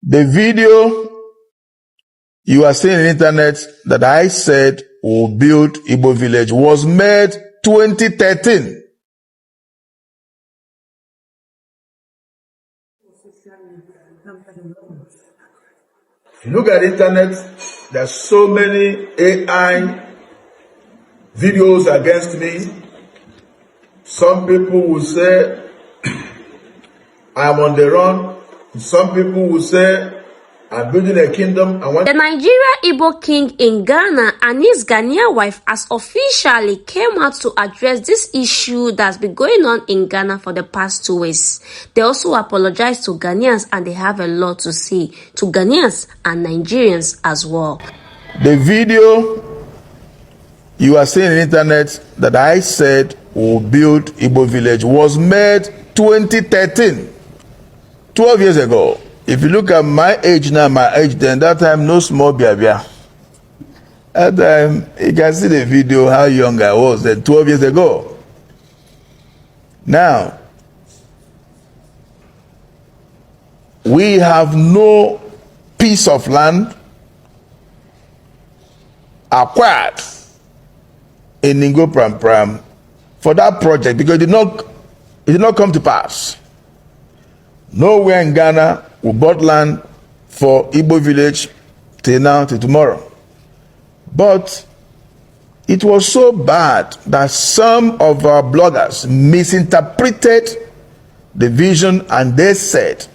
The video you are seeing on the internet that I said will build Igbo village was made 2013. If you look at the internet, there's so many AI videos against me. Some people will say I'm on the run. Some people will say I'm building a kingdom. The Nigerian Igbo king in Ghana and his Ghanaian wife has officially came out to address this issue that's been going on in Ghana for the past 2 weeks. They also apologized to Ghanaians and they have a lot to say to Ghanaians and Nigerians as well. The video you are seeing on the internet that I said will build Igbo village was made 2013, 12 years ago. If you look at my age now, my age then, that time no small biabia. That time, you can see the video how young I was then 12 years ago. Now, we have no piece of land acquired in Ningo Pram Pram for that project because it did not come to pass. Nowhere in Ghana we bought land for Igbo village till now, till tomorrow. But it was so bad that some of our bloggers misinterpreted the vision and they said,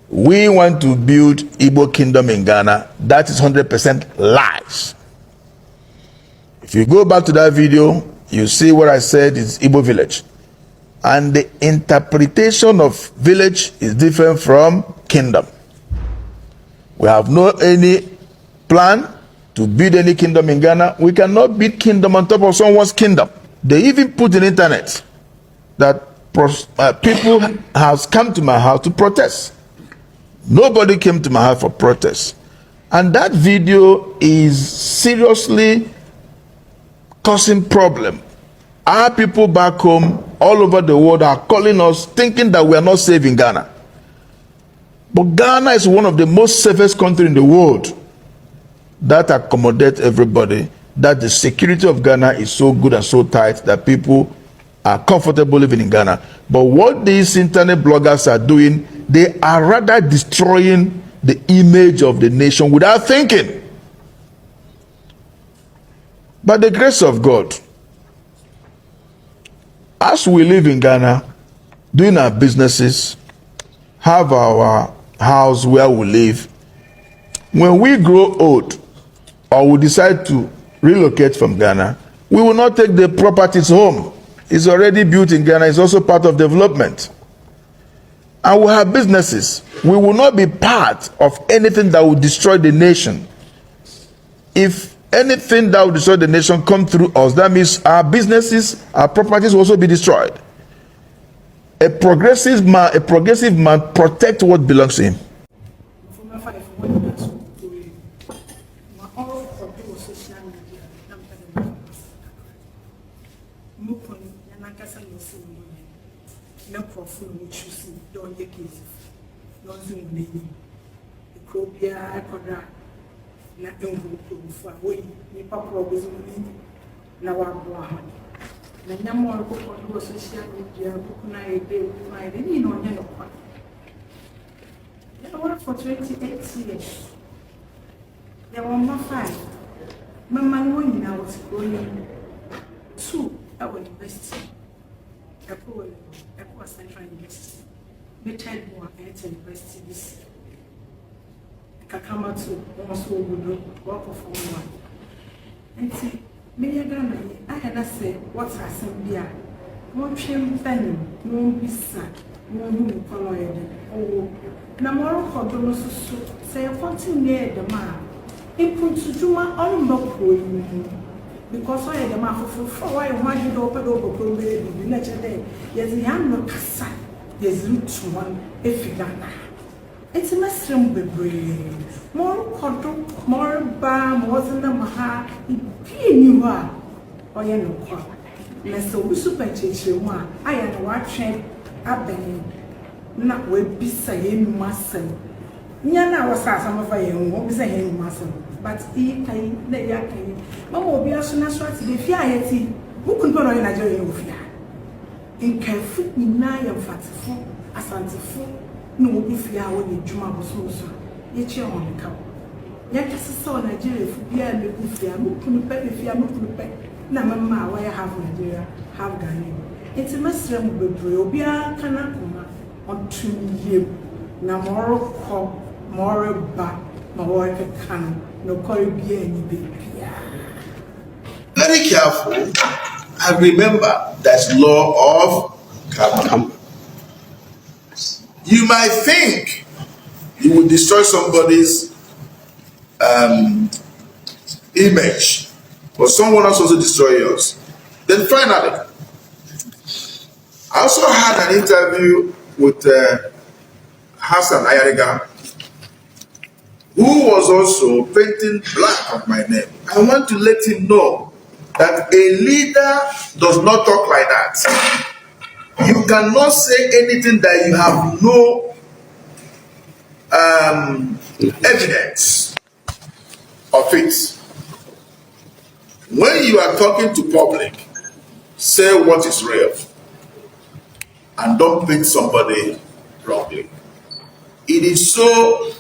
we want to build Igbo kingdom in Ghana. That is 100% lies. If you go back to that video, you see what I said is Igbo village. And the interpretation of village is different from kingdom. We have no any plan to build any kingdom in Ghana. We cannot build kingdom on top of someone's kingdom. They even put in internet that people has come to my house to protest. Nobody came to my house for protest. And that video is seriously causing problem. Our people back home all over the world are calling us thinking that we are not safe in Ghana. But Ghana is one of the most safest countries in the world that accommodate everybody, that the security of Ghana is so good and so tight that people are comfortable living in Ghana. But what these internet bloggers are doing, they are rather destroying the image of the nation without thinking. By the grace of God, as we live in Ghana, doing our businesses, have our house where we live, when we grow old or we decide to relocate from Ghana, we will not take the properties home. It's already built in Ghana. It's also part of development. And we have businesses. We will not be part of anything that will destroy the nation. If anything that will destroy the nation come through us, that means our businesses, our properties will also be destroyed. A progressive man protects what belongs to him. Na envufu we nipa problem na waboa na nyamo ko social media book na ebe ni no nya no kwa ya work for 28 years ya won 5 mama no nyina was going 2 at university Epo Central University meted one at university this Kakama to also would work for one. And see, me I had say what I said there. One trim penny, no visa, no new color. Oh, Namoro Hodonosu say 14 year the man. Input to Juma on the because I had a man for why you open over baby, the next day. Yes, the young no cassa, yes, root one if you got that. It's a mushroom baby. More cotton, more balm, wasn't a maha, you are. Or you know, let's so super one. I am watching a bang, not with beside muscle. Nyana was some of a young what was a young muscle, but he came, they are came. Mamma will be as soon as what the fiat who could go in Nigeria with ya. In careful, nigh and fatful, as antiful, no if you are when you juma was also, yet you're on the cup. Yet as a son Nigeria for beer and if you are looking pet if you are looking pet. Na mamma, why I have Nigeria, have Ghanaian. It's a master of the Brobia Kanakuma on 2 years. Na more back, more can no Caribbean baby. Very careful. And remember, that's law of karma. You might think you will destroy somebody's image, but someone else also destroy yours. Then finally, I also had an interview with Hassan Ayariga, who was also painting black on my name. I want to let him know that a leader does not talk like that. You cannot say anything that you have no evidence of it. When you are talking to public, say what is real and don't paint somebody wrongly. It is so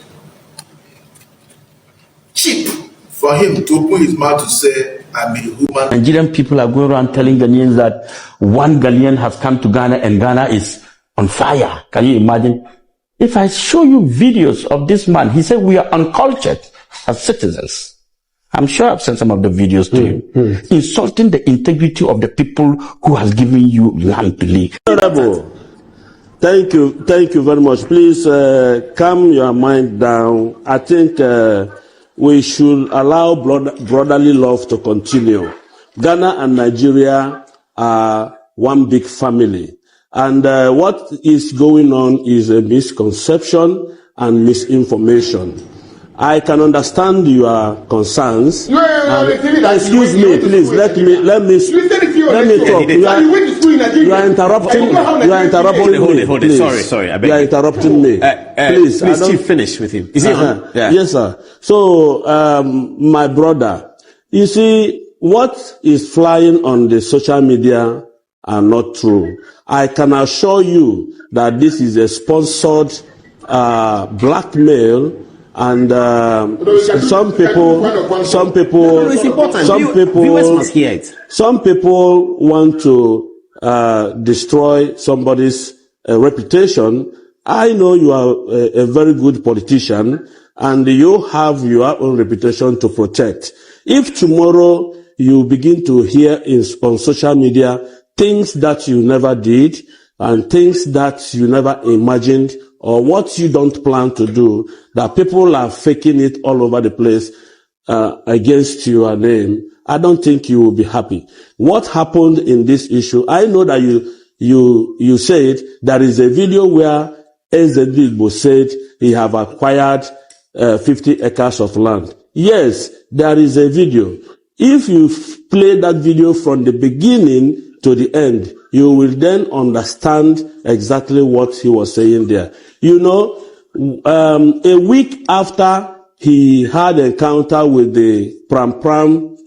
cheap for him to open his mouth to say, I'm a human. Nigerian people are going around telling Ghanaians that one Ghanaian has come to Ghana and Ghana is on fire. Can you imagine? If I show you videos of this man, he said we are uncultured as citizens. I'm sure I've sent some of the videos to you. Insulting the integrity of the people who has given you land to live. Honorable, thank you very much. Please calm your mind down. I think we should allow brotherly love to continue. Ghana and Nigeria are one big family. And what is going on is a misconception and misinformation. I can understand your concerns. Excuse me, please. Let me talk. You are interrupting me. Hold it. Sorry. I beg you are interrupting me. Please, Chief, finish with him. Is he on? Yeah. Yes, sir. So, my brother, you see, what is flying on the social media are not true. I can assure you that this is a sponsored blackmail. And some people want to destroy somebody's reputation. I know you are a very good politician, and you have your own reputation to protect. If tomorrow you begin to hear on social media things that you never did and things that you never imagined, or what you don't plan to do, that people are faking it all over the place against your name, I don't think you will be happy. What happened in this issue, I know that you said there is a video where Igbo said he have acquired 50 acres of land. Yes, there is a video. If you play that video from the beginning to the end, you will then understand exactly what he was saying there. You know, a week after he had an encounter with the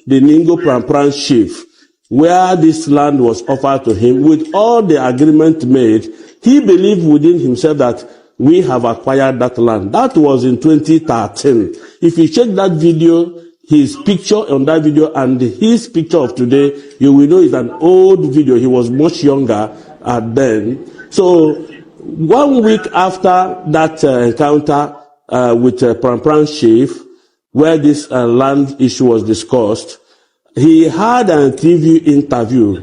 Ningo Pram chief, where this land was offered to him, with all the agreement made, he believed within himself that we have acquired that land. That was in 2013. If you check that video, his picture on that video and his picture of today, you will know it's an old video. He was much younger then. So 1 week after that encounter with Pram chief, where this land issue was discussed, he had a TV interview,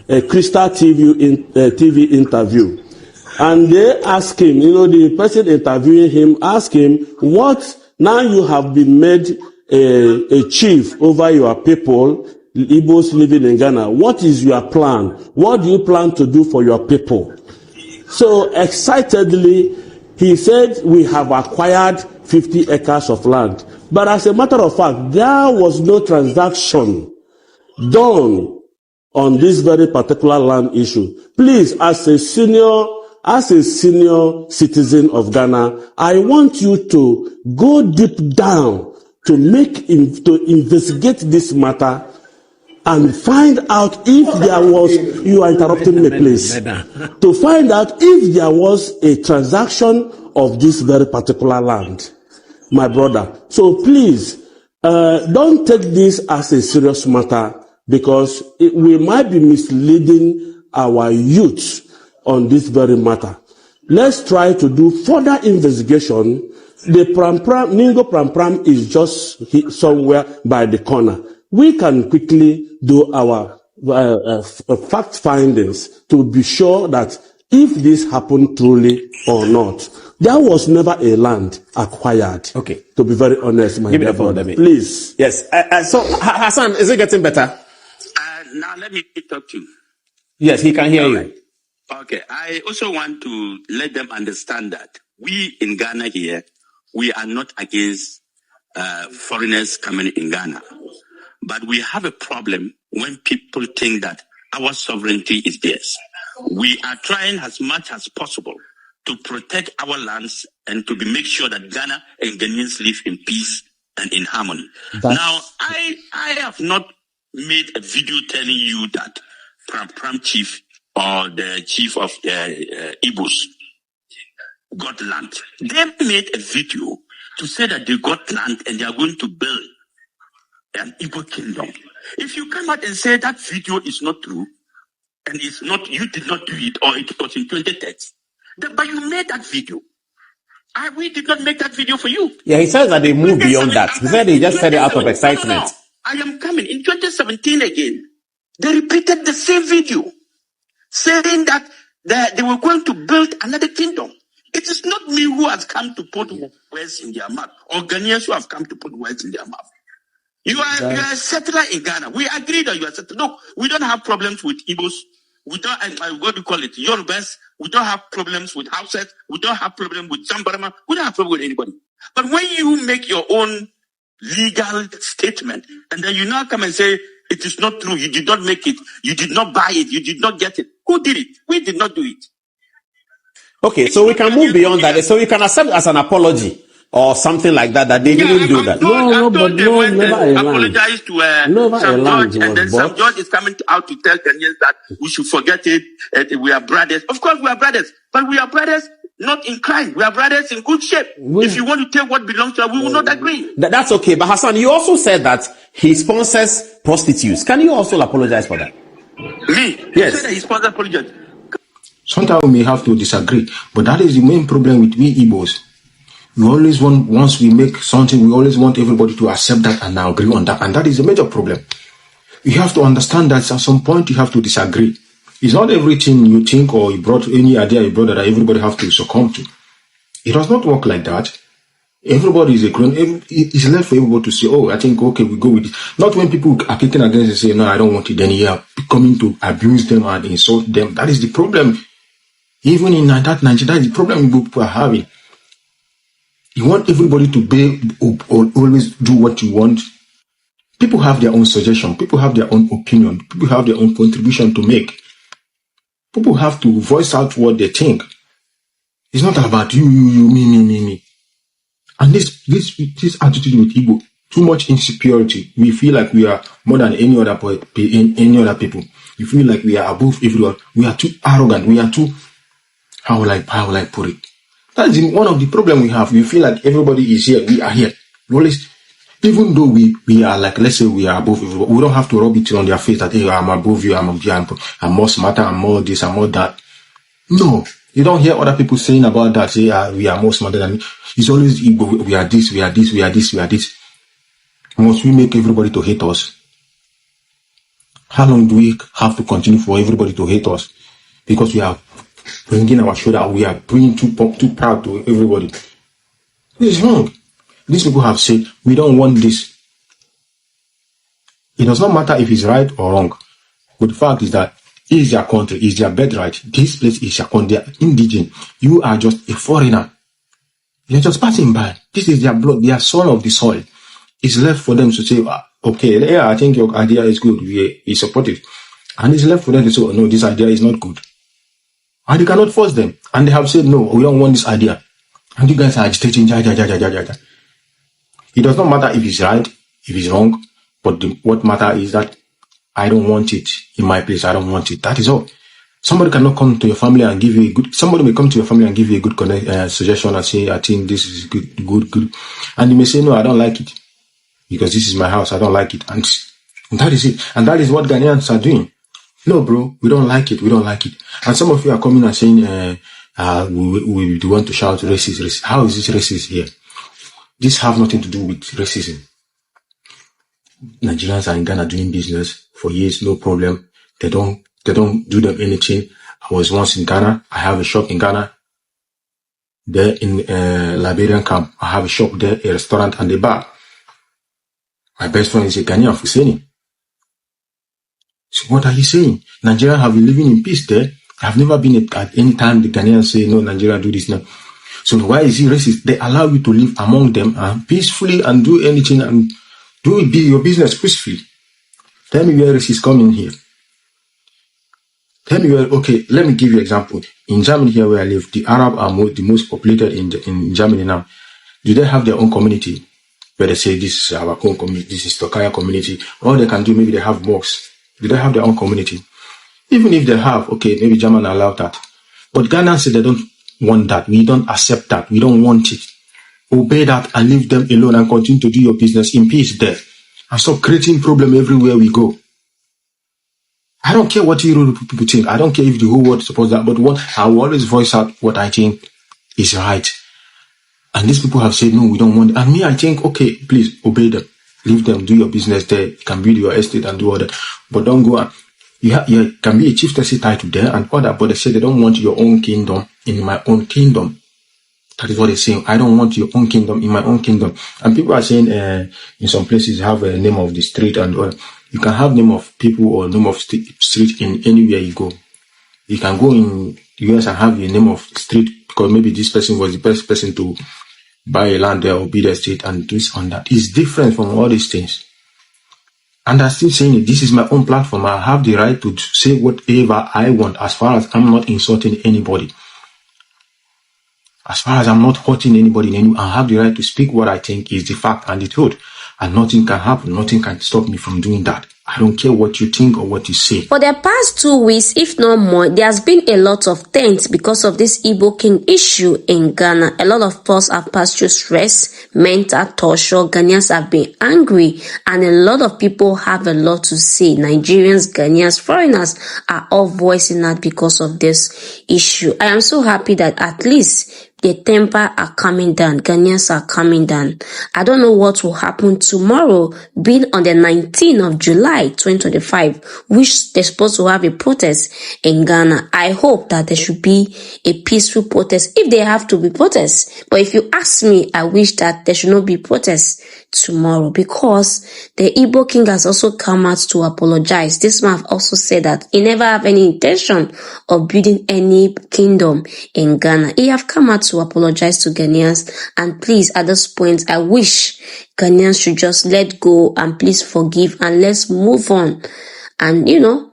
a Crystal TV interview. And they asked him, the person interviewing him asked him, what, now you have been made a chief over your people, Igbos living in Ghana. What is your plan? What do you plan to do for your people? So excitedly, he said, we have acquired 50 acres of land. But as a matter of fact, there was no transaction done on this very particular land issue. Please, as a senior as a senior citizen of Ghana, I want you to go deep down to investigate this matter and find out if there was, you are interrupting me, please, to find out if there was a transaction of this very particular land, my brother. So please, don't take this as a serious matter, because we might be misleading our youth on this very matter. Let's try to do further investigation. The Ningo Pram is just somewhere by the corner. We can quickly do our fact findings to be sure that if this happened truly or not. There was never a land acquired. Okay. To be very honest, my dear brother. Please. Yes. So, Hassan, is it getting better? Now let me talk to you. Yes, he can hear you. Right. Okay. I also want to let them understand that we in Ghana here, we are not against foreigners coming in Ghana. But we have a problem when people think that our sovereignty is theirs. We are trying as much as possible to protect our lands and to make sure that Ghana and Ghanaians live in peace and in harmony. Now, I have not made a video telling you that Pram chief or the chief of Igbos got land. They made a video to say that they got land and they are going to build an Igbo kingdom. If you come out and say that video is not true, and it's not, you did not do it, or it was in 2010, but you made that video. We did not make that video for you. Yeah, he says that they moved beyond that. He said they just said it out of excitement. No. I am coming. In 2017 again, they repeated the same video, saying that they were going to build another kingdom. It is not me who has come to put words in their mouth, or Ghanaians who have come to put words in their mouth. You are a settler in Ghana. We agree that you are a settler. No, we don't have problems with Igbos. We don't, what do you call it, Yorubas. We don't have problems with Hausas. We don't have problems with Zambarama. We don't have problems with anybody. But when you make your own legal statement, and then you now come and say, it is not true, you did not make it, you did not buy it, you did not get it. Who did it? We did not do it. Okay, so we can move beyond that. So we can accept as an apology or something like that, that they didn't do that. Never apologize to some judge, and then some judge is coming out to tell Kenyans that we should forget it, we are brothers. Of course we are brothers, but we are brothers not in crime. We are brothers in good shape. If you want to take what belongs to us, we will not agree. That's okay, but Hassan, you also said that he sponsors prostitutes. Can you also apologize for that? Me? Yes. You said that he sponsors prostitutes. Sometimes we may have to disagree, but that is the main problem with we Igbos. We always want, once we make something, we always want everybody to accept that and agree on that. And that is a major problem. You have to understand that at some point you have to disagree. It's not everything you think or you brought, any idea you brought, that everybody have to succumb to. It does not work like that. Everybody is a grown, it's left for everybody to say, oh, I think, okay, we go with it. Not when people are kicking against and say, no, I don't want it, then you are coming to abuse them and insult them. That is the problem. Even in that Nigeria, that is the problem people are having. You want everybody to be or always do what you want. People have their own suggestion. People have their own opinion. People have their own contribution to make. People have to voice out what they think. It's not about you, me. And this attitude with Igbo, too much insecurity. We feel like we are more than any other people. We feel like we are above everyone. We are too arrogant. We are too, how will I put it? That's one of the problems we have. We feel like everybody is here. We are here. We always, even though we are like, let's say we are above everybody, we don't have to rub it on their face that, hey, I'm above you, I'm more smarter, I'm more this, I'm more that. No. You don't hear other people saying about that, say, we are more smarter than me. It's always Igbo, we are this, we are this, we are this, we are this. Must we make everybody to hate us? How long do we have to continue for everybody to hate us? Because we are bringing our shoulder, we are being too proud to everybody. This is wrong. These people have said, we don't want this. It does not matter if it's right or wrong. But the fact is that it is their country, it is their birthright. This place is their country, they are indigenous. You are just a foreigner. You're just passing by. This is their blood, they are son of the soil. It's left for them to say, okay, yeah, I think your idea is good, we support it. And it's left for them to say, oh, no, this idea is not good. And you cannot force them. And they have said, no, we don't want this idea. And you guys are agitating. It does not matter if it's right, if it's wrong, but what matters is that I don't want it in my place. I don't want it. That is all. Somebody cannot come to your family and give you somebody may come to your family and give you a good suggestion and say, I think this is good. And you may say, no, I don't like it. Because this is my house. I don't like it. And that is it. And that is what Ghanaians are doing. No, bro, we don't like it. We don't like it. And some of you are coming and saying, we want to shout racist. How is this racist here? This have nothing to do with racism. Nigerians are in Ghana doing business for years, no problem. They don't do them anything. I was once in Ghana. I have a shop in Ghana. There in Liberian camp, I have a shop there, a restaurant and a bar. My best friend is a Ghanaian, Fuseni. So what are you saying? Nigerians have been living in peace there. I've never been at any time the Ghanaians say, no, Nigeria do this now. So why is he racist? They allow you to live among them peacefully and do anything and do your business peacefully. Tell me where racists come in here. Tell me where, okay, let me give you an example. In Germany here where I live, the Arab are the most populated in Germany now. Do they have their own community? Where they say this is our own community, this is Tokaya community. All they can do, maybe they have mosques. Do they have their own community? Even if they have, okay, maybe German allow that. But Ghana said they don't want that. We don't accept that. We don't want it. Obey that and leave them alone and continue to do your business in peace there. And stop creating problem everywhere we go. I don't care what you people think. I don't care if the whole world supports that. But what I will always voice out what I think is right. And these people have said, no, we don't want it. And me, I think, okay, please obey them. Leave them, do your business there. You can build your estate and do all that. But don't go and, you can be a chieftaincy title there and all that. But they say they don't want your own kingdom in my own kingdom. That is what they're saying. I don't want your own kingdom in my own kingdom. And people are saying, in some places have a name of the street and all. You can have name of people or name of street in anywhere you go. You can go in US and have a name of street because maybe this person was the best person to buy a land there or build a state and this on that. It's different from all these things. And I'm still saying it. This is my own platform. I have the right to say whatever I want as far as I'm not insulting anybody. As far as I'm not hurting anybody, I have the right to speak what I think is the fact and the truth. And nothing can happen. Nothing can stop me from doing that. I don't care what you think or what you say. For the past 2 weeks, if not more, there has been a lot of things because of this Igbo King issue in Ghana. A lot of us have passed through stress, mental torture. Ghanaians have been angry, and a lot of people have a lot to say. Nigerians, Ghanaians, foreigners are all voicing out because of this issue. I am so happy that at least the temper are coming down. Ghanaians are coming down. I don't know what will happen tomorrow, being on the 19th of July 2025, which they're supposed to have a protest in Ghana. I hope that there should be a peaceful protest if they have to be protests. But if you ask me, I wish that there should not be protests tomorrow because the Igbo King has also come out to apologize. This man also said that he never have any intention of building any kingdom in Ghana. He have come out to apologize to Ghanaians, and please, at this point, I wish Ghanaians should just let go and please forgive and let's move on and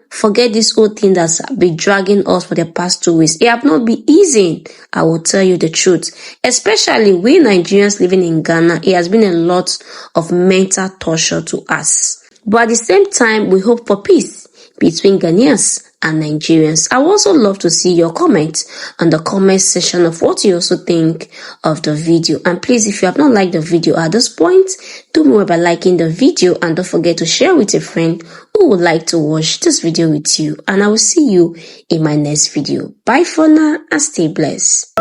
forget this whole thing that's been dragging us for the past 2 weeks. It have not been easy, I will tell you the truth. Especially we Nigerians living in Ghana, it has been a lot of mental torture to us. But at the same time, we hope for peace between Ghanaians and Nigerians. I would also love to see your comments on the comment section of what you also think of the video. And please, if you have not liked the video at this point, do more by liking the video and don't forget to share with a friend who would like to watch this video with you. And I will see you in my next video. Bye for now and stay blessed.